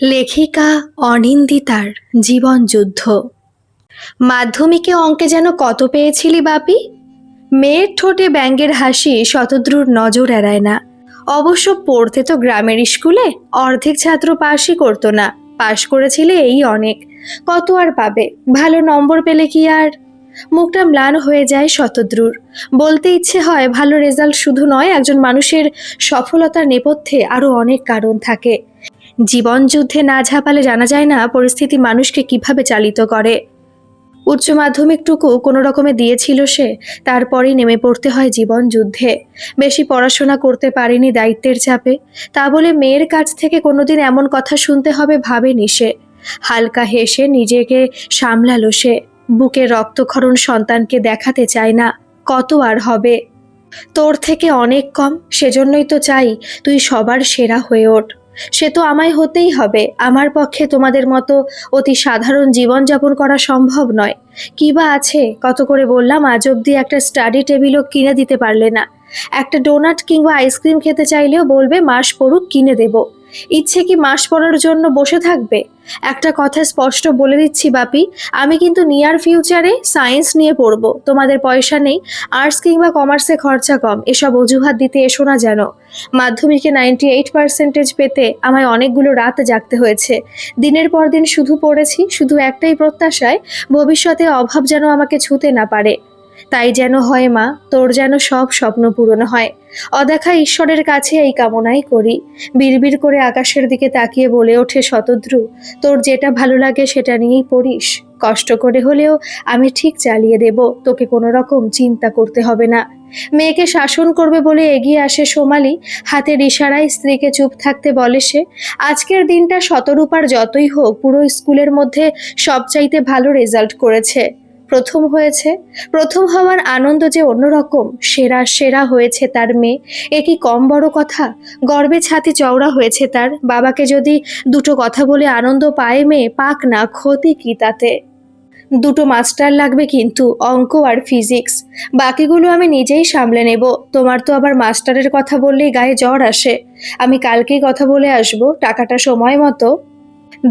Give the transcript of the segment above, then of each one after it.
লেখিকা অনিন্দিতার জীবনযুদ্ধ। মাধ্যমিকে অঙ্কে যেন কত পেয়েছিলি বাপি? মেয়ের ঠোঁটে ব্যঙ্গের হাসি শতদ্রুর নজর এড়ায় না। অবশ্য পড়তে তো গ্রামের স্কুলে, অর্ধেক ছাত্র পাশই করতো না। পাশ করেছিলে এই অনেক, কত আর পাবে? ভালো নম্বর পেলে কি আর? মুখটা ম্লান হয়ে যায় শতদ্রুর। বলতে ইচ্ছে হয়, ভালো রেজাল্ট শুধু নয়, একজন মানুষের সফলতার নেপথ্যে আরো অনেক কারণ থাকে। জীবন যুদ্ধে না ঝাঁপালে জানা যায় না পরিস্থিতি মানুষকে কিভাবে চালিত করে। উচ্চ মাধ্যমিকটুকু কোনো রকমে দিয়েছিল সে, তারপরেই নেমে পড়তে হয় জীবন যুদ্ধে। বেশি পড়াশোনা করতে পারেনি দায়িত্বের চাপে, তা বলে মেয়ের কাছ থেকে কোনোদিন এমন কথা শুনতে হবে ভাবেনি সে। হালকা হেসে নিজেকে সামলালো সে। বুকে রক্তক্ষরণ সন্তানকে দেখাতে চায় না। কত আর হবে? তোর থেকে অনেক কম, সেজন্যই তো চাই তুই সবার সেরা হয়ে ওঠ। সে তো আমায় হতেই হবে। আমার পক্ষে তোমাদের মতো অতি সাধারণ জীবনযাপন করা সম্ভব নয়। কি বা আছে? কত করে বললাম, আজ অব্দি একটা স্টাডি টেবিলও কিনে দিতে পারলে না। একটা ডোনাট কিংবা আইসক্রিম খেতে চাইলেও বলবে মাস পড়ুক কিনে দেব। ইচ্ছে কি মাস পড়ার জন্য বসে থাকবে? একটা কথা স্পষ্ট বলে দিচ্ছি বাপি, আমি কিন্তু নিয়ার ফিউচারে সায়েন্স নিয়ে পড়বো। তোমাদের পয়সা নেই, আর্টস কিংবা কমার্সে খরচা কম, এসব অজুহাত দিতে এসো না যেন। মাধ্যমিকে 98% পেতে আমায় অনেকগুলো রাত জাগতে হয়েছে। দিনের পর দিন শুধু পড়েছি, শুধু একটাই প্রত্যাশায়, ভবিষ্যতে অভাব যেন আমাকে ছুঁতে না পারে। তাই যেন হয় মা, তোর যেন সব স্বপ্ন পূরণ হয়। অদেখা ঈশ্বরের কাছে এই কামনাই করি। বিড়বিড় করে আকাশের দিকে তাকিয়ে বলে ওঠে শতদ্রু, তোর যেটা ভালো লাগে সেটা নিয়েই পড়িস। কষ্ট করে হলেও আমি ঠিক চালিয়ে দেব, তোকে কোনো রকম চিন্তা করতে হবে না। মেয়েকে শাসন করবে বলে এগিয়ে আসে সোমালি। হাতের ইশারায় স্ত্রীকে চুপ থাকতে বলে সে। আজকের দিনটা শতরূপার যতই হোক, পুরো স্কুলের মধ্যে সবচাইতে ভালো রেজাল্ট করেছে। প্রথম হয়েছে। প্রথম হওয়ার আনন্দ যে অন্যরকম। সেরা সেরা হয়েছে তার মেয়ে, এ কি কম বড় কথা? গর্বে ছাতি চওড়া হয়েছে তার। বাবাকে যদি দুটো কথা বলে আনন্দ পায় মেয়ে, পাক না, ক্ষতি কি তাতে? দুটো মাস্টার লাগবে কিন্তু, অঙ্ক আর ফিজিক্স। বাকিগুলো আমি নিজেই সামলে নেব। তোমার তো আবার মাস্টারের কথা বললেই গায়ে জ্বর আসে। আমি কালকেই কথা বলে আসবো, টাকাটা সময় মতো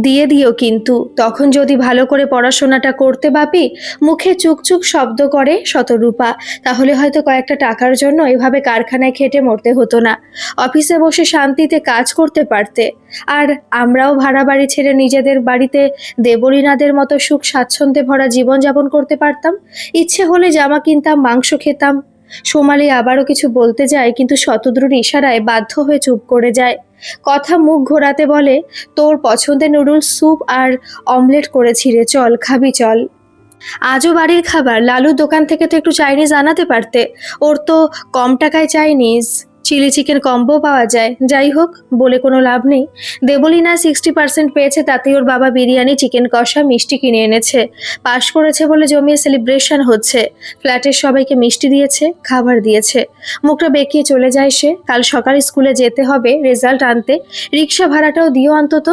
দিয়ে দিও কিন্তু। তখন যদি ভালো করে পড়াশোনাটা করতে বাপি। মুখে চুকচুক শব্দ করে শতরূপা। তাহলে হয়তো কয়েকটা টাকার জন্য এভাবে কারখানায় খেটে মরতে হতো না। অফিসে বসে শান্তিতে কাজ করতে পারতে। আর আমরাও ভাড়া বাড়ি ছেড়ে নিজেদের বাড়িতে দেবলীনাদের মতো সুখ স্বাচ্ছন্দ্যে ভরা জীবনযাপন করতে পারতাম। ইচ্ছে হলে জামা কিনতাম, মাংস খেতাম। সোমালি আবারও কিছু বলতে যায়, কিন্তু শতদ্রুর ইশারায় বাধ্য হয়ে চুপ করে যায়। কথা মুখ ঘোরাতে বলে, তোর পছন্দের নুডলস স্যুপ আর অমলেট করেছি রে, চল খাবি চল। আজও বাড়ির খাবার? লালুর দোকান থেকে তো একটু চাইনিজ আনাতে পারতে। ওর তো কম টাকায় চাইনিজ চিলি চিকেন কম্বো পাওয়া যায়। যাই হোক, বলে কোনো লাভ নেই। দেবলীনা 60% পেয়েছে, তাতেই ওর বাবা বিরিয়ানি, চিকেন কষা, মিষ্টি কিনে এনেছে। পাশ করেছে বলে জমিয়ে সেলিব্রেশন হচ্ছে। ফ্ল্যাটের সবাইকে মিষ্টি দিয়েছে, খাবার দিয়েছে। মুখটা বেঁকিয়ে চলে যায় সে। কাল সকাল স্কুলে যেতে হবে রেজাল্ট আনতে। রিক্সা ভাড়াটাও দিও অন্তত।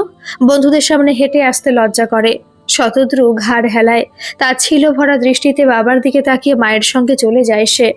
বন্ধুদের সামনে হেঁটে আসতে লজ্জা করে। শতদ্রু ঘাড় হেলায়। তাচ্ছিল্য ভরা দৃষ্টিতে বাবার দিকে তাকিয়ে মায়ের সঙ্গে চলে যায় সে।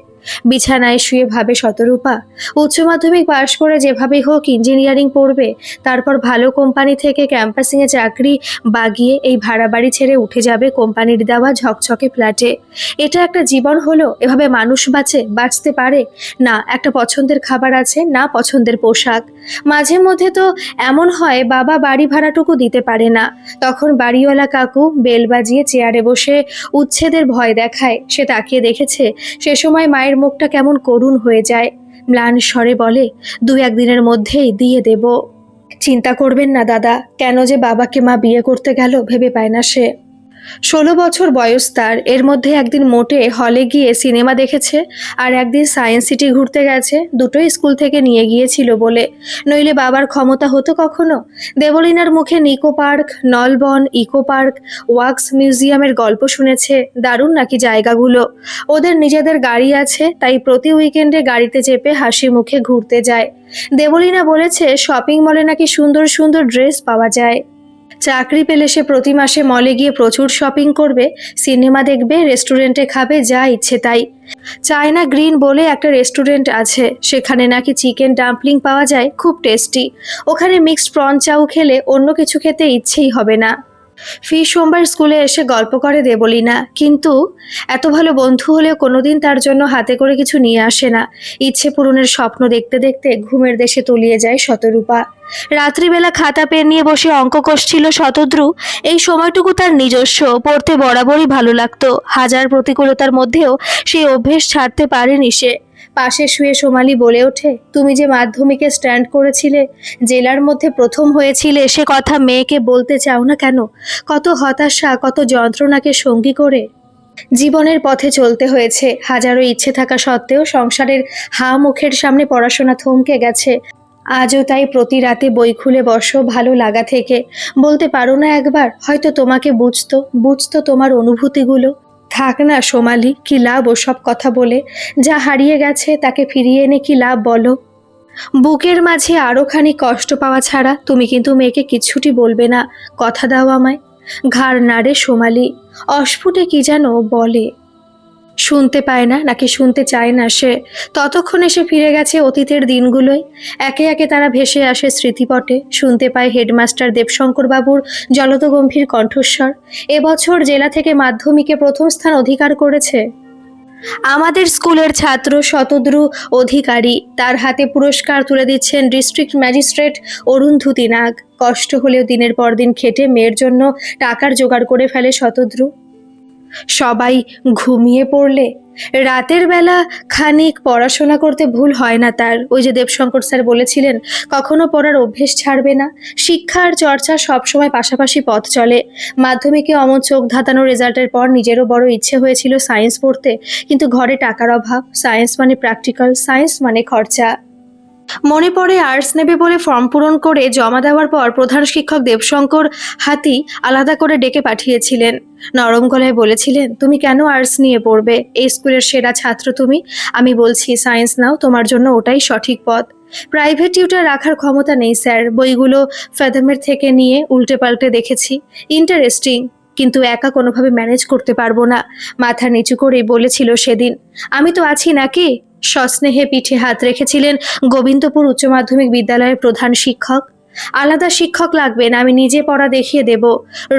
বিছানায় শুয়ে ভাবে শতরূপা, উচ্চ মাধ্যমিক পাশ করে যেভাবেই হোক ইঞ্জিনিয়ারিং পড়বে, তারপর ভালো কোম্পানি থেকে ক্যাম্পাসিংয়ে চাকরি বাগিয়ে এই ভাড়া বাড়ি ছেড়ে উঠে যাবে কোম্পানির দেওয়া ঝকঝকে ফ্ল্যাটে। এটা একটা জীবন হলো? এভাবে মানুষ বাঁচতে পারে না? একটা পছন্দের খাবার আছে না, পছন্দের পোশাক। মাঝে মধ্যে তো এমন হয় বাবা বাড়ি ভাড়াটুকু দিতে পারে না। তখন বাড়িওয়ালা কাকু বেল বাজিয়ে চেয়ারে বসে উচ্ছেদের ভয় দেখায়। সে তাকিয়ে দেখেছে, সে সময় মায়ের মুখটা কেমন করুণ হয়ে যায়। ম্লান স্বরে বলে, দু একদিনের মধ্যেই দিয়ে দেব। চিন্তা করবেন না দাদা, কেন যে বাবাকে মা বিয়ে করতে গেল ভেবে পায় না সে। 16 বছর বয়স তার। এর মধ্যে একদিন মোটে হলে গিয়ে সিনেমা দেখেছে, আর একদিন সায়েন্স সিটি ঘুরতে গেছে। দুটোই স্কুল থেকে নিয়ে গিয়েছিল বলে, নইলে বাবার ক্ষমতা হতো কখনো? দেবলীনার মুখে Nicco park, Nalban, eco park, wax মিউজিয়ামের গল্প শুনেছে। দারুণ নাকি জায়গাগুলো। ওদের নিজেদের গাড়ি আছে, তাই প্রতি উইকেন্ডে গাড়িতে চেপে হাসি মুখে ঘুরতে যায়। দেবলীনা বলেছে শপিং মলে নাকি সুন্দর সুন্দর ড্রেস পাওয়া যায়। চাকরি পেলে সে প্রতি মাসে মলে গিয়ে প্রচুর শপিং করবে, সিনেমা দেখবে, রেস্টুরেন্টে খাবে, যা ইচ্ছে তাই। চায়না গ্রিন বলে একটা রেস্টুরেন্ট আছে, সেখানে নাকি চিকেন ডাম্পলিং পাওয়া যায়, খুব টেস্টি। ওখানে মিক্সড প্রন চাউ খেলে অন্য কিছু খেতে ইচ্ছেই হবে না। সোমবার স্কুলে এসে গল্প করে দেবলীনা, কিন্তু এত ভালো বন্ধু হলেও কোনোদিন তার জন্য হাতে করে কিছু নিয়ে আসে না। ইচ্ছে পূরণের স্বপ্ন দেখতে দেখতে ঘুমের দেশে তলিয়ে যায় শতরূপা। রাত্রিবেলা খাতা পেন নিয়ে বসে অঙ্ক কষছিল শতদ্রু। এই সময়টুকু তার নিজস্ব, পড়তে বরাবরই ভালো লাগতো। হাজার প্রতিকূলতার মধ্যেও সেই অভ্যেস ছাড়তে পারেনি সে। পাশে শুয়ে সোমালি বলে ওঠে, তুমি যে মাধ্যমিকে স্ট্যান্ড করেছিলে, জেলার মধ্যে প্রথম হয়েছিলে, সে কথা মেয়েকে বলতে চাও না কেন? কত হতাশা, কত যন্ত্রণাকে সঙ্গী করে জীবনের পথে চলতে হয়েছে। হাজারো ইচ্ছে থাকা সত্ত্বেও সংসারের হা মুখের সামনে পড়াশোনা থমকে গেছে। আজও তাই প্রতি রাতে বই খুলে বসো ভালো লাগা থেকে। বলতে পারো না একবার, হয়তো তোমাকে বুঝতো তোমার অনুভূতিগুলো। থাক না সোমালি, কি লাভ ওসব কথা বলে? যা হারিয়ে গেছে তাকে ফিরিয়ে এনে কি লাভ বলো? বুকের মাঝে আরো খানিক কষ্ট পাওয়া ছাড়া তুমি কিন্তু মেয়েকে কিচ্ছুটি বলবে না, কথা দাও আমায়। ঘাড় নাড়ে সোমালি, অস্ফুটে কি যেন বলে। শুনতে পায় না নাকি শুনতে চায় না সে? ততক্ষণে সে ফিরে গেছে অতীতের দিনগুলোয়। একে একে তারা ভেসে আসে স্মৃতিপটে। শুনতে পায় হেডমাস্টার দেবশঙ্কর বাবুর জলদগম্ভীর কণ্ঠস্বর। এবছর জেলা থেকে মাধ্যমিকে প্রথম স্থান অধিকার করেছে আমাদের স্কুলের ছাত্র শতদ্রু অধিকারী। তার হাতে পুরস্কার তুলে দিচ্ছেন ডিস্ট্রিক্ট ম্যাজিস্ট্রেট অরুন্ধতী নাগ। কষ্ট হলেও দিনের পর দিন খেটে মেয়ের জন্য টাকার জোগাড় করে ফেলে শতদ্রু। সবাই ঘুমিয়ে পড়লে রাতের বেলা খানিক পড়াশোনা করতে ভুল হয় না তার। ওই যে দেবশঙ্কর স্যার বলেছিলেন, কখনো পড়ার অভ্যেস ছাড়বে না। শিক্ষা আর চর্চা সবসময় পাশাপাশি পথ চলে। মাধ্যমিকে অমন চোখ ধাঁধানো রেজাল্টের পর নিজেরও বড় ইচ্ছে হয়েছিল সায়েন্স পড়তে, কিন্তু ঘরে টাকার অভাব। সায়েন্স মানে প্র্যাকটিক্যাল, সায়েন্স মানে খরচা। মনে পড়ে আর্টস নেবে বলে ফর্ম পূরণ করে জমা দেওয়ার পর প্রধান শিক্ষক দেবশঙ্কর হাতি আলাদা করে ডেকে পাঠিয়েছিলেন। নরম গলায় বলেছিলেন, তুমি কেন আর্টস নিয়ে পড়বে? এই স্কুলের সেরা ছাত্র তুমি। আমি বলছি সায়েন্স নাও, তোমার জন্য ওটাই সঠিক পথ। প্রাইভেট টিউটার রাখার ক্ষমতা নেই স্যার। বইগুলো ফেদামের থেকে নিয়ে উল্টে পাল্টে দেখেছি, ইন্টারেস্টিং, কিন্তু একা কোনোভাবে ম্যানেজ করতে পারবো না। মাথা নিচু করেই বলেছিল সেদিন। আমি তো আছি নাকি? সস্নেহে পিঠে হাত রেখেছিলেন গোবিন্দপুর উচ্চ মাধ্যমিক বিদ্যালয়ের প্রধান শিক্ষক। আলাদা শিক্ষক লাগবে না, আমি নিজে পড়া দেখিয়ে দেব।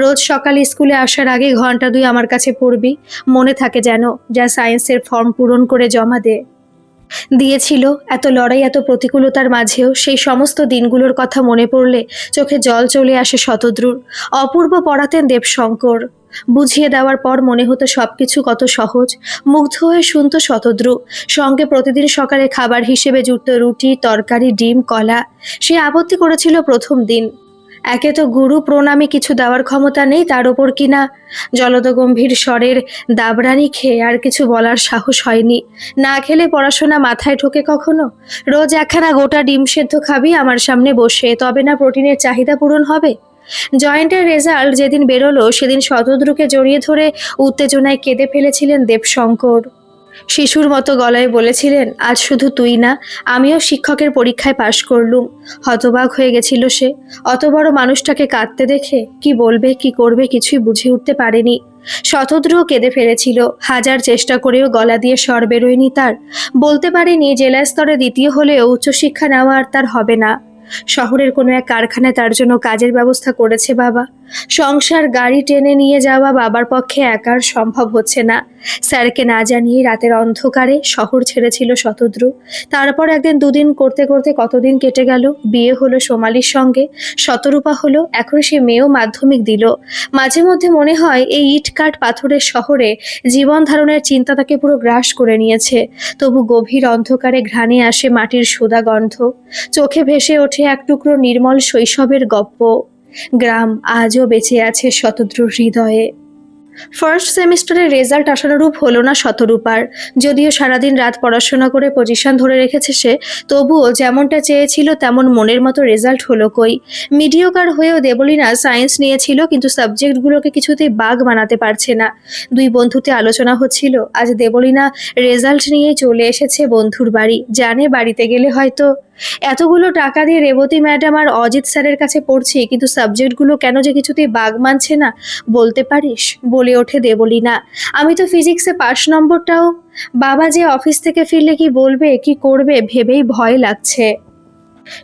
রোজ সকালে স্কুলে আসার আগে ঘন্টা দুই আমার কাছে পড়বি, মনে থাকে যেন। যা সায়েন্সের ফর্ম পূরণ করে জমা দে। দিয়েছিল। এত লড়াই, এত প্রতিকূলতার মাঝেও সেই সমস্ত দিনগুলোর কথা মনে পড়লে চোখে জল চলে আসে শতদ্রুর। অপূর্ব পড়াতেন দেবশঙ্কর। বুঝিয়ে দেওয়ার পর মনে হতো সবকিছু কত সহজ। মুগ্ধ হয়ে শুনত শতদ্রু। সঙ্গে প্রতিদিন সকালে খাবার হিসেবে জুটত রুটি, তরকারি, ডিম, কলা। সে আপত্তি করেছিল প্রথম দিন। একে তো গুরু প্রণামী কিছু দেওয়ার ক্ষমতা নেই, তার ওপর কিনা জলদগম্ভীর স্বরের দাবরানি খেয়ে আর কিছু বলার সাহস হয়নি। না খেলে পড়াশোনা মাথায় ঢোকে কখনো? রোজ একখানা গোটা ডিম সেদ্ধ খাবি আমার সামনে বসে, তবে না প্রোটিনের চাহিদা পূরণ হবে? জয়েন্টের রেজাল্ট যেদিন বেরোলো সেদিন শতদ্রুকে জড়িয়ে ধরে উত্তেজনায় কেঁদে ফেলেছিলেন দেবশঙ্কর। শিশুর মতো গলায় বলেছিলেন, আজ শুধু তুই না, আমিও শিক্ষকের পরীক্ষায় পাশ করলুম। হতবাক হয়ে গেছিল সে। অত বড় মানুষটাকে কাঁদতে দেখে কি বলবে কি করবে কিছুই বুঝে উঠতে পারেনি। শতদ্রুও কেঁদে ফেলেছিল। হাজার চেষ্টা করেও গলা দিয়ে স্বর বেরোয়নি তার। বলতে পারেনি জেলা স্তরে দ্বিতীয় হলেও উচ্চশিক্ষা নেওয়া আর তার হবে না। শহরের কোনো এক কারখানায় তার জন্য কাজের ব্যবস্থা করেছে বাবা। সংসার গাড়ি টেনে নিয়ে যাওয়া বাবার পক্ষে একার সম্ভব হচ্ছে না। স্যারকে না জানিয়ে রাতের অন্ধকারে শহর ছেড়েছিল শতদ্রু। তারপর একদিন দুদিন করতে করতে কতদিন কেটে গেল। বিয়ে হলো সোমালির সঙ্গে, শতরূপা হলো, এখন সে মেয়েও মাধ্যমিক দিল। মাঝে মধ্যে মনে হয় এই ইট কাঠ পাথরের শহরে জীবন ধারণের চিন্তা তাকে পুরো গ্রাস করে নিয়েছে। তবু গভীর অন্ধকারে ঘ্রাণে আসে মাটির সোদা গন্ধ। চোখে ভেসে ওঠে এক টুকরো নির্মল শৈশবের গপ্প। গ্রাম আজও বেঁচে আছে শতদ্রুর হৃদয়ে। ফার্স্ট সেমিস্টারের রেজাল্ট আশানুরূপ হলো না শতরূপার। যদিও সারাদিন রাত পড়াশোনা করে পজিশন ধরে রেখেছে সে, তবুও যেমনটা চেয়েছিল তেমন মনের মতো রেজাল্ট হলো কই। মিডিওকার হয়েও দেবলীনা সায়েন্স নিয়েছিল, কিন্তু সাবজেক্টগুলোকে কিছুতেই বাগ বানাতে পারছে না। দুই বন্ধুতে আলোচনা হচ্ছিল। আজ দেবলীনা রেজাল্ট নিয়েই চলে এসেছে বন্ধুর বাড়ি। জানে বাড়িতে গেলে হয়তো এতগুলো টাকা দিয়ে রেবতী ম্যাডাম আর অজিত স্যারের কাছে পড়ছি, কিন্তু সাবজেক্টগুলো কেন যে কিছুতেই বাগ মানছে না বলতে পারিস? বলে ওঠে দেবলীনা। আমি তো ফিজিক্সে পাশ নম্বরটাও, বাবা যে অফিস থেকে ফিরলে কি বলবে কি করবে ভেবেই ভয় লাগছে।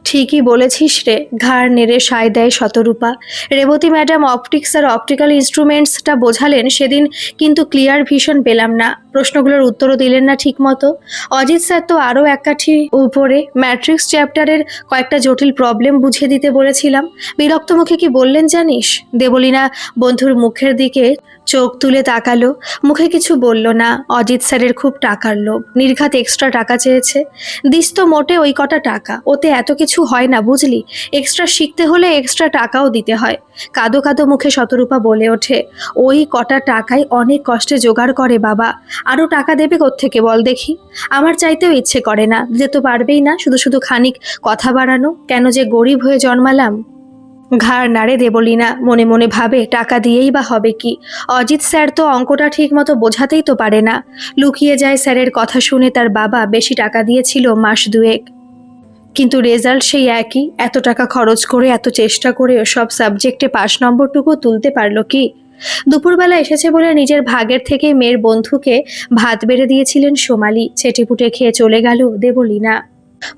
ঠিকই বলেছিস রে, ঘাড় নেড়ে সায় দেয় শতরূপা। Rebati madam optics R optical ইনস্ট্রুমেন্টসটা বোঝালেন সেদিন, কিন্তু ক্লিয়ার ভিশন পেলাম না। প্রশ্নগুলোর উত্তরও দিলেন না ঠিক মতো। অজিত স্যার তো আরও এক কাঠি উপরে, ম্যাট্রিক্স চ্যাপ্টারের কয়েকটা জটিল প্রবলেম বুঝিয়ে দিতে বলেছিলাম। বিরক্ত মুখে কি বললেন জানিস? দেবলীনা বন্ধুর মুখের দিকে চোখ তুলে তাকালো, মুখে কিছু বলল না। অজিত স্যারের খুব টাকার লোভ, নির্ঘাত এক্সট্রা টাকা চেয়েছে। দিস তো মোটে ওই কটা টাকা, ওতে এত কিছু হয় না বুঝলি। এক্সট্রা শিখতে হলে এক্সট্রা টাকাও দিতে হয়। কাঁদো কাঁদো মুখে শতরূপা বলে ওঠে, ওই কটা টাকায় অনেক কষ্টে জোগাড় করে বাবা। আরও টাকা দেবে কোত্থেকে বল দেখি? আমার চাইতেও ইচ্ছে করে না, দিতে তো পারবেই না, শুধু শুধু খানিক কথা বাড়ানো, কেন যে গরিব হয়ে জন্মালাম। ঘাড় নাড়ে দেবলীনা, মনে মনে ভাবে টাকা দিয়েই বা হবে কি? অজিত স্যার তো অঙ্কটা ঠিক মতো বোঝাতেই তো পারে না। লুকিয়ে যায় স্যারের কথা শুনে তার বাবা বেশি টাকা দিয়েছিল মাস দুয়েক, কিন্তু রেজাল্ট সেই একই। এত টাকা খরচ করে এত চেষ্টা করে সব সাবজেক্টে পাস নম্বরটুকু তুলতে পারলো কি? দুপুরবেলা এসেছে বলে নিজের ভাগের থেকে মেয়ের বন্ধুকে ভাত বেড়ে দিয়েছিলেন সোমালি। ছেটেপুটে খেয়ে চলে গেল দেবলীনা।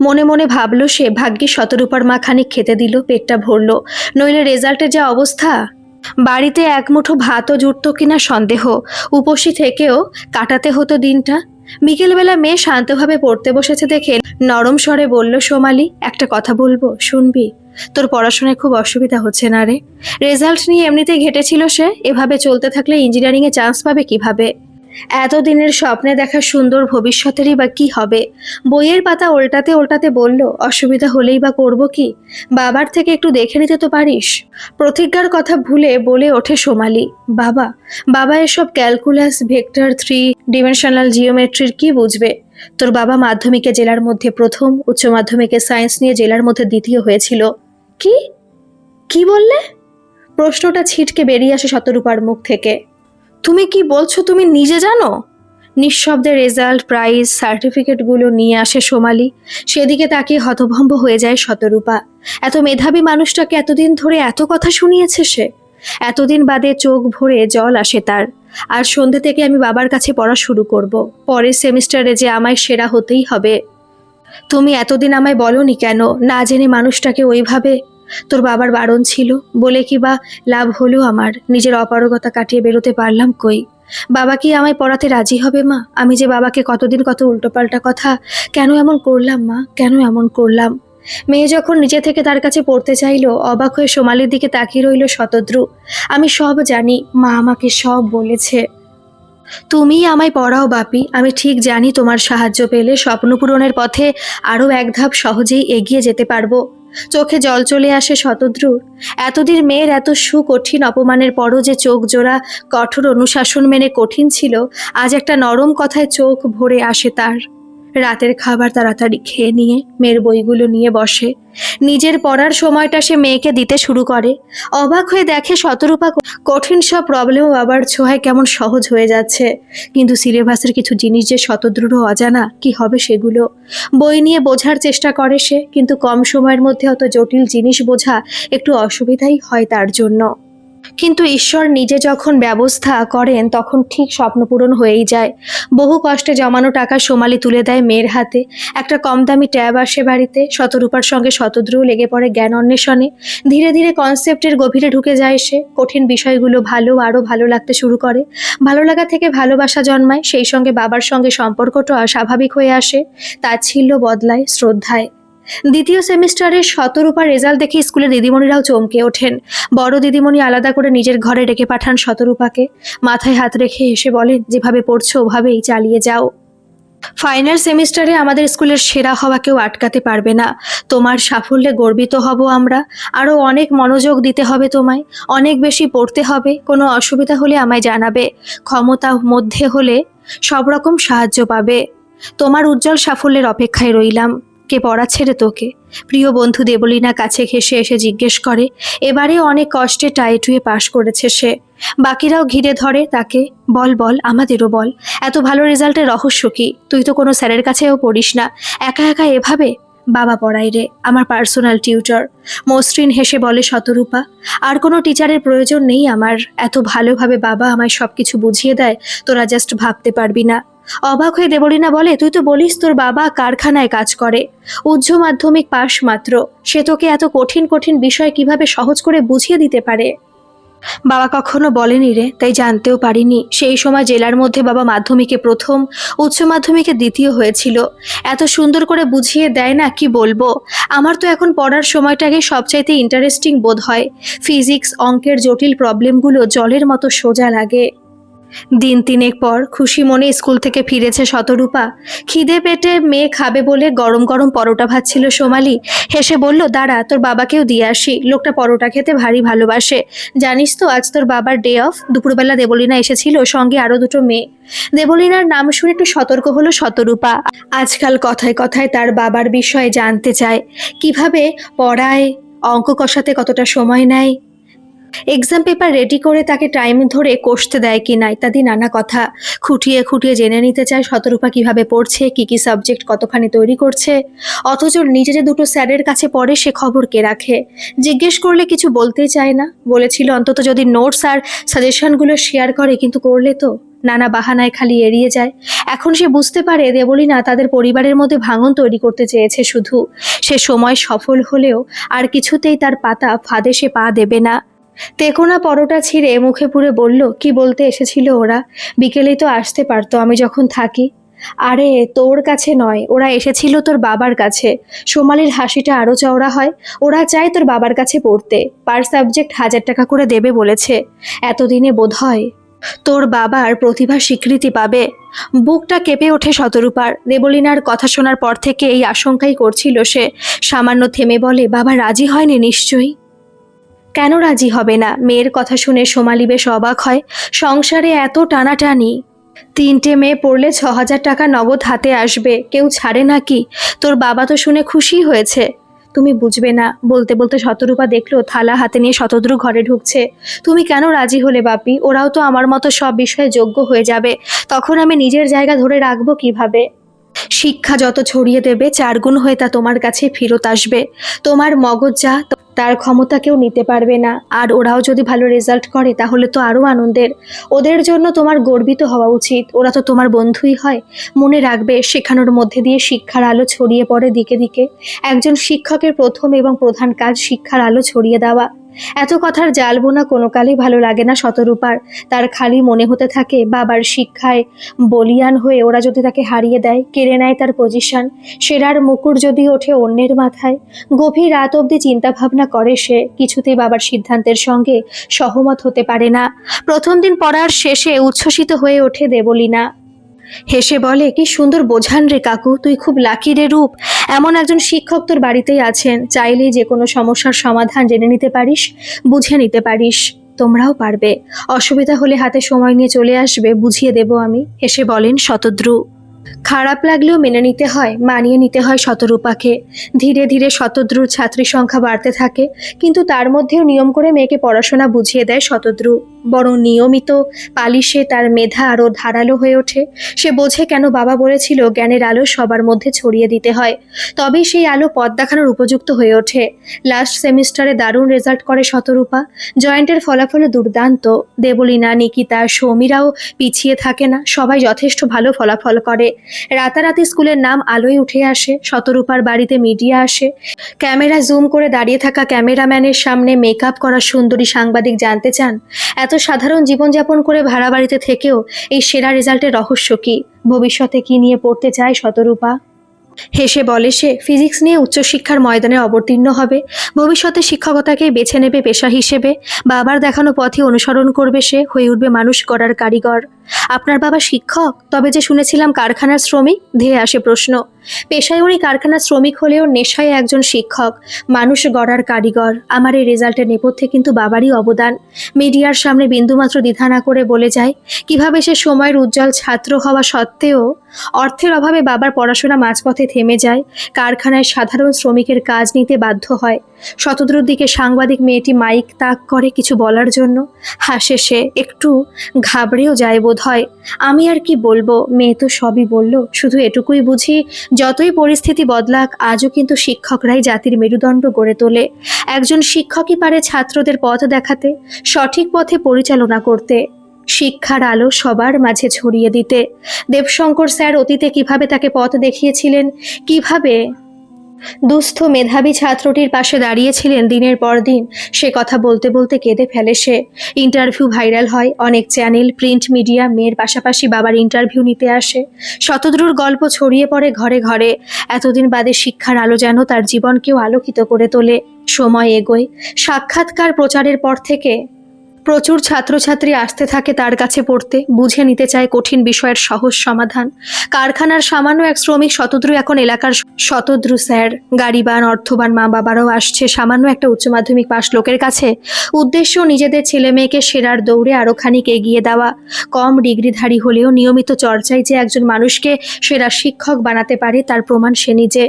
মনে মনে ভাবল সে, ভাগ্যে শতরূপার মা খানিক খেতে দিল, পেটটা ভরল, নইলে রেজাল্টের যা অবস্থা, বাড়িতে এক মুঠো ভাতও জুটত কিনা সন্দেহ। উপসী থেকেও কাটাতে হতো দিনটা। বিকেলবেলা মেয়ে শান্তভাবে পড়তে বসেছে দেখে নরম স্বরে বলল সোমালি, একটা কথা বলবো, শুনবি? তোর পড়াশোনায় খুব অসুবিধা হচ্ছে না রে? রেজাল্ট নিয়ে এমনিতেই ঘেটেছিল সে, এভাবে চলতে থাকলে ইঞ্জিনিয়ারিংয়ে চান্স পাবে কিভাবে? এতদিনের স্বপ্নে দেখা সুন্দর ভবিষ্যতেরই বা কি হবে? বইয়ের পাতা উল্টাতে উল্টাতে বলল, অসুবিধা হলেই বা করব কি? বাবার থেকে একটু দেখে নিতে তো পারিস। প্রতিজ্ঞার কথা ভুলে বলে ওঠে সোমালি, বাবা, বাবা এসব ক্যালকুলাস, ভেক্টর, 3 ডিমেনশনাল জিওমেট্রির কি বুঝবে? তোর বাবা মাধ্যমিকে জেলার মধ্যে প্রথম, উচ্চ মাধ্যমিকে সায়েন্স নিয়ে জেলার মধ্যে দ্বিতীয় হয়েছিল। কি কি বললে? প্রশ্নটা ছিটকে বেরিয়ে আসে শতরূপার মুখ থেকে। তুমি কি বলছো? তুমি নিজে জানো? নিঃশব্দে রেজাল্ট, প্রাইজ, সার্টিফিকেটগুলো নিয়ে আসে সোমালি। সেদিকে তাকিয়ে হতভম্ব হয়ে যায় শতরূপা। এত মেধাবী মানুষটাকে এতদিন ধরে এত কথা শুনিয়েছে সে। এতদিন বাদে চোখ ভরে জল আসে তার। আর সন্ধে থেকে আমি বাবার কাছে পড়া শুরু করব, পরের সেমিস্টারে যে আমায় সেরা হতেই হবে। তুমি এতদিন আমায় বলনি কেন? না জেনে মানুষটাকে ওইভাবে। তোর বাবার বারণ ছিল বলে কি বা লাভ হলো আমার? নিজের অপারগতা কাটিয়ে বেরোতে পারলাম কই? বাবা কি আমায় পড়াতে রাজি হবে মা? আমি যে বাবাকে কতদিন কত উল্টোপাল্টা কথা, কেন এমন করলাম মা, কেন এমন করলাম? মেয়ে যখন নিজে থেকে তার কাছে পড়তে চাইলো, অবাক হয়ে সোমালির দিকে তাকিয়ে রইল শতদ্রু। আমি সব জানি, মা আমাকে সব বলেছে। তুমিই আমায় পড়াও বাপি, আমি ঠিক জানি তোমার সাহায্য পেলে স্বপ্ন পূরণের পথে আরও এক ধাপ সহজেই এগিয়ে যেতে পারবো। চোখে জল চলে আসে শতদ্রুর। এতদিন মেয়ের এত সুকঠিন অপমানের পরও যে চোখ জোড়া কঠোর অনুশাসন মেনে কঠিন ছিল, আজ একটা নরম কথায় চোখ ভরে আসে তার। রাতের খাবার তাড়াতাড়ি খেয়ে নিয়ে মেয়ের বইগুলো নিয়ে বসে। নিজের পড়ার সময়টা সে মেয়েকে দিতে শুরু করে। অবাক হয়ে দেখে শতরূপা কঠিন সব প্রবলেমও বাবার ছোঁয়ায় কেমন সহজ হয়ে যাচ্ছে। কিন্তু সিলেবাসের কিছু জিনিস যে শতদ্রুরও অজানা, কি হবে সেগুলো? বই নিয়ে বোঝার চেষ্টা করে সে, কিন্তু কম সময়ের মধ্যে অত জটিল জিনিস বোঝা একটু অসুবিধাই হয় তার জন্য। কিন্তু ঈশ্বর নিজে যখন ব্যবস্থা করেন তখন ঠিক স্বপ্ন পূরণ হয়েই যায়। বহু কষ্টে জমানো টাকা সোমালি তুলে দেয় মেয়ের হাতে। একটা কম দামি ট্যাব আসে বাড়িতে। শতরূপার সঙ্গে শতদ্রু লেগে পড়ে জ্ঞান অন্বেষণে। ধীরে ধীরে কনসেপ্টের গভীরে ঢুকে যায় সে। কঠিন বিষয়গুলো আরও ভালো লাগতে শুরু করে। ভালো লাগা থেকে ভালোবাসা জন্মায়, সেই সঙ্গে বাবার সঙ্গে সম্পর্কটা স্বাভাবিক হয়ে আসে। তাচ্ছিল্য বদলায় শ্রদ্ধায়। দ্বিতীয় সেমিস্টারের শতরূপার রেজাল্ট দেখে স্কুলের দিদিমণিরাও চমকে ওঠেন। বড় দিদিমণি আলাদা করে নিজের ঘরে ডেকে পাঠান শতরূপাকে। মাথায় হাত রেখে এসে বলেন, যেভাবে পড়ছো ওভাবেই চালিয়ে যাও। ফাইনাল সেমিস্টারে আমাদের স্কুলের সেরা হওয়া কেউ আটকাতে পারবে না। তোমার সাফল্যে গর্বিত হব আমরা। আরও অনেক মনোযোগ দিতে হবে তোমায়, অনেক বেশি পড়তে হবে। কোনো অসুবিধা হলে আমায় জানাবে। ক্ষমতা মধ্যে হলে সব রকম সাহায্য পাবে। তোমার উজ্জ্বল সাফল্যের অপেক্ষায় রইলাম। কে পড়াচ্ছে রে তোকে? প্রিয় বন্ধু দেবলীনা কাছে ঘেঁষে এসে জিজ্ঞেস করে। এবারে অনেক কষ্টে টাইটুয়ে পাশ করেছে সে। বাকিরাও ঘিরে ধরে তাকে। বল বল, আমাদেরও বল, এত ভালো রেজাল্টের রহস্য কি? তুই তো কোনো স্যারের কাছেও পড়িস না, একা একা এভাবে? বাবা পড়াই রে, আমার পার্সোনাল টিউটর। মসৃণ হেসে বলে শতরূপা। আর কোনো টিচারের প্রয়োজন নেই আমার, এত ভালোভাবে বাবা আমায় সবকিছু বুঝিয়ে দেয়, তোরা জাস্ট ভাবতে পারবি না। অবাক হয়ে দেবলীনা বলে, তুই তো বলিস তোর বাবা কারখানায় কাজ করে, উচ্চ মাধ্যমিক পাশ মাত্র, সে তোকে এত কঠিন কঠিন বিষয় কিভাবে সহজ করে বুঝিয়ে দিতে পারে? বাবা কখনো বলেনি রে, তাই জানতেও পারিনি। সেই সময় জেলার মধ্যে বাবা মাধ্যমিকে প্রথম, উচ্চ মাধ্যমিকে দ্বিতীয় হয়েছিল। এত সুন্দর করে বুঝিয়ে দেয় না, কি বলবো। আমার তো এখন পড়ার সময়টাকে সবচাইতে ইন্টারেস্টিং বোধ হয়। ফিজিক্স, অঙ্কের জটিল প্রবলেমগুলো জলের মতো সোজা লাগে। দিন তিনেক পর খুশি মনে স্কুল থেকে ফিরেছে শতরূপা। খিদে পেটে মেয়ে খাবে বলে গরম গরম পরোটা ভাজছিল সোমালি। হেসে বলল, দাঁড়া তোর বাবাকেও দিয়ে আসি, লোকটা পরোটা খেতে ভারী ভালোবাসে। জানিস তো আজ তোর বাবার ডে অফ। দুপুরবেলা দেবলীনা এসেছিল, সঙ্গে আরো দুটো মেয়ে। দেবলীনার নাম শুনে একটু সতর্ক হলো শতরূপা। আজকাল কথায় কথায় তার বাবার বিষয়ে জানতে চায়, কিভাবে পড়ায়, অঙ্ক কষাতে কতটা সময় নেয়, এক্সাম পেপার রেডি করে তাকে টাইম ধরে কষতে দেয় কিনা ইত্যাদি নানা কথা খুঁটিয়ে খুঁটিয়ে জেনে নিতে চায় শতরূপা কিভাবে পড়ছে, কি কি সাবজেক্ট কতখানি তৈরি করছে। অথচ নিজে যে দুটো স্যারের কাছে পড়ে সে খবর কে রাখে? জিজ্ঞেস করলে কিছু বলতেই চায় না। বলেছিল অন্তত যদি নোটস আর সাজেশনগুলো শেয়ার করে, কিন্তু করলে তো নানা বাহানায় খালি এড়িয়ে যায়। এখন সে বুঝতে পারে দেবলীনা তাদের পরিবারের মধ্যে ভাঙন তৈরি করতে চেয়েছে শুধু। সে সময় সফল হলেও আর কিছুতেই তার পাতা ফাঁদে সে পা দেবে না। তেকোনা পরোটা ছিঁড়ে মুখে পুরে বলল, কি বলতে এসেছিল ওরা? বিকেলেই তো আসতে পারতো, আমি যখন থাকি। আরে তোর কাছে নয়, ওরা এসেছিল তোর বাবার কাছে। সোমালির হাসিটা আরো চওড়া হয়। ওরা চায় তোর বাবার কাছে পড়তে, পার সাবজেক্ট 1000 টাকা করে দেবে বলেছে। এতদিনে বোধহয় তোর বাবার প্রতিভা স্বীকৃতি পাবে। বুকটা কেঁপে ওঠে শতরূপার। দেবলীনার কথা শোনার পর থেকে এই আশঙ্কাই করছিল সে। সামান্য থেমে বলে, বাবা রাজি হয়নি নিশ্চয়ই? কেন রাজি হবে না? মেয়ের কথা শুনে সোমালি বেশ অবাক হয়। সংসারে এত টানাটানি, 3টে মেয়ে পড়লে 6000 টাকা নগদ হাতে আসবে, কেউ ছাড়ে নাকি? তোর বাবা তো শুনে খুশি হয়েছে। তুমি বুঝবে না। বলতে বলতে শতরূপা দেখলো থালা হাতে নিয়ে শতদ্রু ঘরে ঢুকছে। তুমি কেন রাজি হলে বাপি? ওরাও তো আমার মতো সব বিষয়ে যোগ্য হয়ে যাবে, তখন আমি নিজের জায়গা ধরে রাখবো কিভাবে? শিক্ষা যত ছড়িয়ে দেবে 4 গুণ হয়ে তা তোমার কাছে ফেরত আসবে। তোমার মগজ যা, তার ক্ষমতা কেউ নিতে পারবে না। আর ওরাও যদি ভালো রেজাল্ট করে তাহলে তো আরও আনন্দের। ওদের জন্য তোমার গর্বিত হওয়া উচিত। ওরা তো তোমার বন্ধুই হয়। মনে রাখবে, শেখানোর মধ্যে দিয়ে শিক্ষার আলো ছড়িয়ে পড়ে দিকে দিকে। একজন শিক্ষকের প্রথম এবং প্রধান কাজ শিক্ষার আলো ছড়িয়ে দেওয়া। এত কথার জাল বোনা কোনো কালেই ভালো লাগে না শতরূপার। তার খালি মনে হতে থাকে, বাবার শিক্ষায় বলিয়ান হয়ে ওরা যদি তাকে হারিয়ে দেয়, কেড়ে নেয় তার পজিশন, সেরার মুকুট যদি ওঠে অন্যের মাথায়। গভীর রাত অবধি চিন্তা ভাবনা করে সে, কিছুতেই বাবার সিদ্ধান্তের সঙ্গে সহমত হতে পারে না। প্রথম দিন পড়ার শেষে উচ্ছ্বসিত হয়ে ওঠে দেবলীনা। হেসে বলে, কি সুন্দর বোঝান রে কাকু, তুই খুব লাকি রে রূপ। এমন একজন শিক্ষক তোর বাড়িতেই আছেন, চাইলেই যে কোনো সমস্যার সমাধান জেনে নিতে পারিস, বুঝে নিতে পারিস। তোমরাও পারবে। অসুবিধা হলে হাতে সময় নিয়ে চলে আসবে, বুঝিয়ে দেব আমি, হেসে বলেন শতদ্রু। খারাপ লাগলেও মেনে নিতে হয়, মানিয়ে নিতে হয় শতরূপাকে। ধীরে ধীরে শতদ্রুর ছাত্রী সংখ্যা বাড়তে থাকে, কিন্তু তার মধ্যেও নিয়ম করে মেয়েকে পড়াশোনা বুঝিয়ে দেয় শতদ্রু। বরং নিয়মিত পালিশে তার মেধা আরও ধারালো হয়ে ওঠে। সে বোঝে কেন বাবা বলেছিল জ্ঞানের আলো সবার মধ্যে ছড়িয়ে দিতে হয়, তবেই সেই আলো পথ দেখানোর উপযুক্ত হয়ে ওঠে। লাস্ট সেমিস্টারে দারুণ রেজাল্ট করে শতরূপা। জয়েন্টের ফলাফল দুর্দান্ত। দেবলীনা, নিকিতা, সৌমিরাও পিছিয়ে থাকে না, সবাই যথেষ্ট ভালো ফলাফল করে। রাতারাতি স্কুলের নাম আলোয় উঠে আসে। শতরূপার বাড়িতে মিডিয়া আসে। ক্যামেরা জুম করে দাঁড়িয়ে থাকা ক্যামেরাম্যানের সামনে মেকআপ করা সুন্দরী সাংবাদিক জানতে চান, এত সাধারণ জীবনযাপন করে ভাড়া বাড়িতে থেকেও এই সেরা রেজাল্টের রহস্য কি? ভবিষ্যতে কি নিয়ে পড়তে চায় শতরূপা? হেসে বলে সে, ফিজিক্স নিয়ে উচ্চশিক্ষার ময়দানে অবতীর্ণ হবে। ভবিষ্যতে শিক্ষকতাকেই বেছে নেবে পেশা হিসেবে। বাবার দেখানো পথে অনুসরণ করবে সে, হয়ে উঠবে মানুষ গড়ার কারিগর। আপনার বাবা শিক্ষক? তবে যে শুনেছিলাম কারখানার শ্রমিক, ধেয়ে আসে প্রশ্ন। পেশায় উনি কারখানার শ্রমিক হলেও নেশায় একজন শিক্ষক, মানুষ গড়ার কারিগর। আমার এই রেজাল্টের নেপথ্যে কিন্তু বাবারই অবদান। মিডিয়ার সামনে বিন্দুমাত্র দ্বিধা না করে বলে যায় কিভাবে সে সময়ের উজ্জ্বল ছাত্র হওয়া সত্ত্বেও অর্থের অভাবে বাবার পড়াশোনা মাঝপথে থেমে যায়, কারখানায় সাধারণ শ্রমিকের কাজ নিতে বাধ্য হয়। শতদ্রুর দিকে সাংবাদিক মেয়েটি মাইক তাক করে কিছু বলার জন্য। হাসে সে, একটু ঘাবড়েও যায় বোধ বোধ হয়। আমি আর কি বলবো, মেয়ে তো সবই বলল। শুধু এটুকুই বুঝি, যতই পরিস্থিতি বদলাক আজও কিন্তু শিক্ষকরাই জাতির মেরুদণ্ড গড়ে তোলে। একজন শিক্ষকই পারে ছাত্রদের পথ দেখাতে, সঠিক পথে পরিচালনা করতে, শিক্ষার আলো সবার মাঝে ছড়িয়ে দিতে। দেবশঙ্কর স্যার অতীতে কিভাবে তাকে পথ দেখিয়েছিলেন, কিভাবে দুস্থ মেধাবী ছাত্রটির পাশে দাঁড়িয়েছিলেন দিনের পর দিন, সে কথা বলতে বলতে কেঁদে ফেলে সে। ইন্টারভিউ ভাইরাল হয়, অনেক চ্যানেল, প্রিন্ট মিডিয়া মেয়ের পাশাপাশি বাবার ইন্টারভিউ নিতে আসে। শতদ্রুর গল্প ছড়িয়ে পড়ে ঘরে ঘরে। এতদিন বাদে শিক্ষার আলো যেন তার জীবনকেও আলোকিত করে তোলে। সময় এগোয়, সাক্ষাৎকার প্রচারের পর থেকে প্রচুর ছাত্রছাত্রী আসতে থাকে তার কাছে পড়তে, বুঝে নিতে চায় কঠিন বিষয়ের সহজ সমাধান। কারখানার সামান্য এক শ্রমিক শতদ্রু এখন এলাকার শতদ্রু স্যার। গাড়িবান অর্থবান মা বাবারাও আসছে সামান্য একটা উচ্চ মাধ্যমিক পাশ লোকের কাছে। উদ্দেশ্য নিজেদের ছেলে মেয়েকে সেরার দৌড়ে আরো খানিক এগিয়ে দেওয়া। কম ডিগ্রিধারী হলেও নিয়মিত চর্চায় যে একজন মানুষকে সেরা শিক্ষক বানাতে পারে তার প্রমাণ সে নিজে।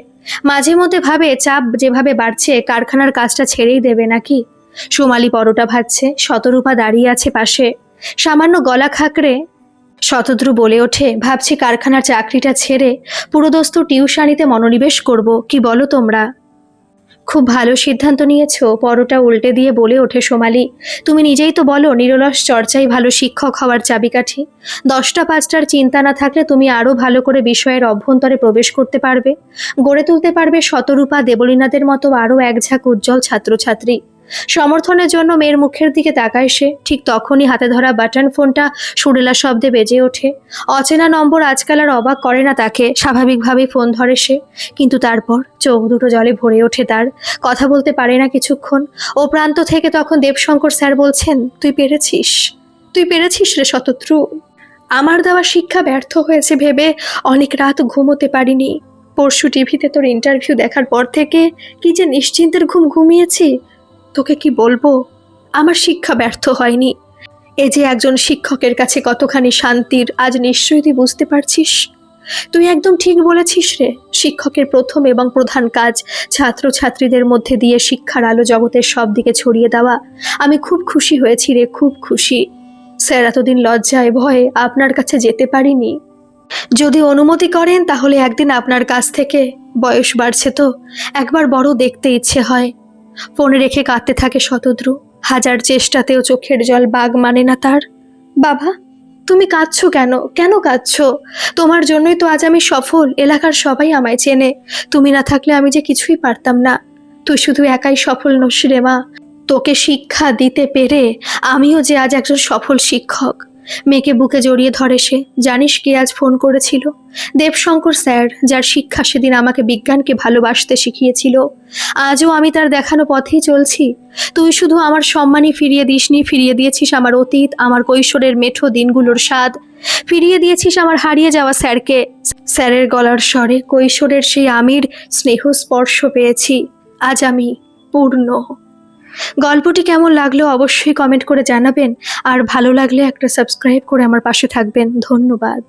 মাঝে মধ্যে ভাবে, চাপ যেভাবে বাড়ছে কারখানার কাজটা ছেড়েই দেবে নাকি। সোমালি পরোটা ভাজছে, শতরূপা দাঁড়িয়ে আছে পাশে, সামান্য গলা খাকড়ে। শতদ্রু বলে ওঠে, ভাবছি কারখানার চাকরিটা ছেড়ে পুরোদস্ত টিউশনিতে মনোনিবেশ করব, কি বলো তোমরা? খুব ভালো সিদ্ধান্ত নিয়েছো, পরোটা উল্টে দিয়ে বলে ওঠে সোমালি। তুমি নিজেই তো বলো নিরলস চর্চাই ভালো শিক্ষক হওয়ার চাবিকাঠি। 10টা 5টার চিন্তা না থাকলে তুমি আরো ভালো করে বিষয়ের অভ্যন্তরে প্রবেশ করতে পারবে, গড়ে তুলতে পারবে শতরূপা দেবলীনাদের মতো আরো এক ঝাঁক উজ্জ্বল ছাত্রছাত্রী। সমর্থনের জন্য মেয়ের মুখের দিকে তাকায় সে। ঠিক তখনই হাতে ধরা বাটন ফোনটা সুরেলা শব্দে বেজে ওঠে। অচেনা নম্বর আজকাল আর অবাক করে না তাকে, স্বাভাবিকভাবেই ফোন ধরে সে। কিন্তু তারপর চোখ দুটো জলে ভরে ওঠে তার, কথা বলতে পারে না কিছুক্ষণ। ও প্রান্ত থেকে তখন দেবশঙ্কর স্যার বলছেন, তুই পেরেছিস, তুই পেরেছিস রে শতদ্রু। আমার দেওয়া শিক্ষা ব্যর্থ হয়েছে ভেবে অনেক রাত ঘুমোতে পারিনি। পরশু টিভিতে তোর ইন্টারভিউ দেখার পর থেকে কি যে নিশ্চিন্তের ঘুম ঘুমিয়েছি, তোকে কি বলবো। আমার শিক্ষা ব্যর্থ হয়নি। এ যে একজন শিক্ষকের কাছে কতখানি শান্তির, আজ নিশ্চয়ই তুই বুঝতে পারছিস। তুই একদম ঠিক বলেছিস রে। শিক্ষকের প্রথম এবং প্রধান কাজ ছাত্রছাত্রীদের মধ্যে দিয়ে শিক্ষার আলো জগতের সব দিকে ছড়িয়ে দেওয়া। আমি খুব খুশি হয়েছি রে, খুব খুশি। স্যার, এতদিন লজ্জায় ভয়ে আপনার কাছে যেতে পারিনি। যদি অনুমতি করেন তাহলে একদিন আপনার কাছ থেকে, বয়স বাড়ছে তো, একবার বড় দেখতে ইচ্ছে হয়। ফোনে রেখে কাঁদতে থাকে শতদ্রু। হাজার চেষ্টাতেও চোখের জল বাগ মানে না তার। বাবা, তুমি কাঁদছো কেন, কেন কাঁদছো? তোমার জন্যই তো আজ আমি সফল, এলাকার সবাই আমায় চেনে। তুমি না থাকলে আমি যে কিছুই পারতাম না। তুই শুধু একাই সফল নস রে মা, তোকে শিক্ষা দিতে পেরে আমিও যে আজ একজন সফল শিক্ষক। মেয়েকে বুকে জড়িয়ে ধরে সে। জানিস কে আজ ফোন করেছিল? দেবশঙ্কর স্যার, যার শিক্ষা সেদিন আমাকে বিজ্ঞানকে ভালোবাসতে শিখিয়েছিল। আজও আমি তার দেখানো পথেই চলছি। তুই শুধু আমার সম্মানই ফিরিয়ে দিসনি, ফিরিয়ে দিয়েছিস আমার অতীত, আমার কৈশোরের মেঠো দিনগুলোর স্বাদ। ফিরিয়ে দিয়েছিস আমার হারিয়ে যাওয়া স্যারকে। স্যারের গলার স্বরে কৈশোরের সেই আমির স্নেহ স্পর্শ পেয়েছি। আজ আমি পূর্ণ। গল্পটি কেমন লাগলো অবশ্যই কমেন্ট করে জানাবেন, আর ভালো লাগলে একটা সাবস্ক্রাইব করে আমার পাশে থাকবেন। ধন্যবাদ।